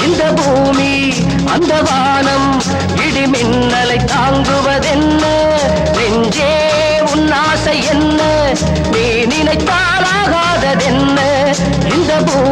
இந்த பூமி அந்த வானம் இடி மின்னலை தாங்குவதென்ன நெஞ்சே உன் ஆசை என்ன நீ நினைத்தாலாகாததென்ன இந்த பூமி